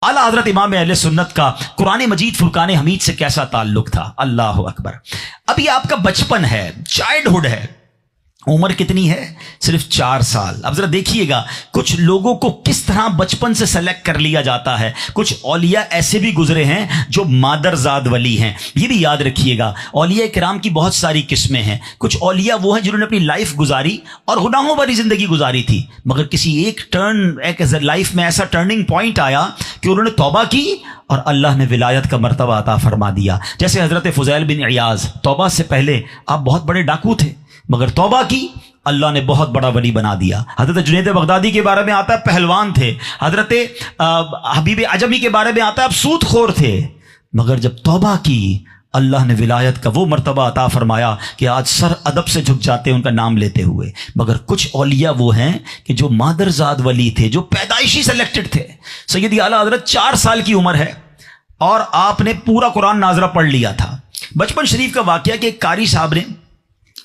आला हजरत इमाम अहले सुन्नत का कुरान मजीद फुरकान हमीद से कैसा ताल्लुक था। अल्लाह अकबर। अभी आपका बचपन है, चाइल्डहुड है, उम्र कितनी है? सिर्फ 4 साल। अब जरा देखिएगा कुछ लोगों को किस तरह बचपन से सेलेक्ट कर लिया जाता है। कुछ औलिया ऐसे भी गुजरे हैं जो मादरजाद वली हैं, ये भी याद रखिएगा। औलिया किराम की बहुत सारी किस्में हैं। कुछ औलिया वो हैं जिन्होंने अपनी लाइफ गुजारी और गुनाहों भरी जिंदगी गुजारी थी, मगर किसी एक लाइफ में ऐसा टर्निंग पॉइंट आया कि उन्होंने तौबा की और अल्लाह ने विलायत का मर्तबा अता फरमा दिया। जैसे हजरत फुज़ैल बिन इयाज़, तौबा से पहले आप बहुत बड़े डाकू थे, मगर तौबा की, अल्लाह ने बहुत बड़ा वली बना दिया। हजरत जुनैद बगदादी के बारे में आता है पहलवान थे। हजरत हबीब अजमी के बारे में आता है आप सूदखोर थे, मगर जब तौबा की अल्लाह ने विलायत का वो मर्तबा अता फरमाया कि आज सर अदब से झुक जाते हैं उनका नाम लेते हुए। मगर कुछ औलिया वो हैं कि जो मादरजाद वली थे, जो पैदाइशी सेलेक्टेड थे। सैयदी आला हजरत 4 साल की उम्र है और आपने पूरा कुरान नाजरा पढ़ लिया था। बचपन शरीफ का वाकया कि एक कारी साहब ने,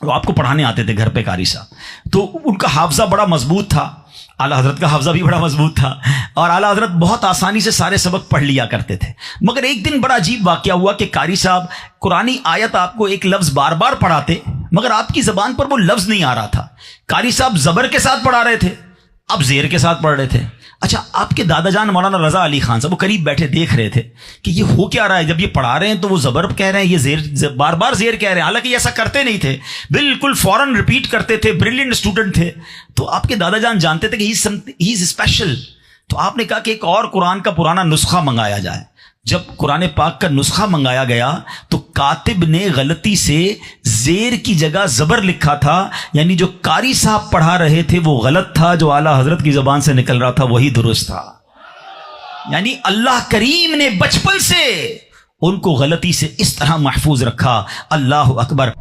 वो आपको पढ़ाने आते थे घर पे कारी साहब, तो उनका हाफजा बड़ा मजबूत था। आला हजरत का हाफजा भी बड़ा मजबूत था और आला हजरत बहुत आसानी से सारे सबक पढ़ लिया करते थे। मगर एक दिन बड़ा अजीब वाकया हुआ कि कारी साहब कुरानी आयत आपको एक लफ्ज बार बार पढ़ाते, मगर आपकी जबान पर वो लफ्ज नहीं आ रहा था। कारी साहब जबर के साथ पढ़ा रहे थे, आप जेर के साथ पढ़ रहे थे। अच्छा, आपके दादा जान मौलाना रजा अली खान साहब वो करीब बैठे देख रहे थे कि ये हो क्या रहा है। जब ये पढ़ा रहे हैं तो वो जबर कह रहे हैं, ये जेर बार बार जेर कह रहे हैं, हालांकि ऐसा करते नहीं थे, बिल्कुल फौरन रिपीट करते थे, ब्रिलियंट स्टूडेंट थे। तो आपके दादा जान जानते थे कि ही इज स्पेशल। तो आपने कहा कि एक और कुरान का पुराना नुस्खा मंगाया जाए। जब कुरान पाक का नुस्खा मंगाया गया तो कातिब ने गलती से जेर की जगह जबर लिखा था, यानी जो कारी साहब पढ़ा रहे थे वो गलत था, जो आला हजरत की जबान से निकल रहा था वही दुरुस्त था। यानी अल्लाह करीम ने बचपन से उनको गलती से इस तरह महफूज रखा। अल्लाह अकबर।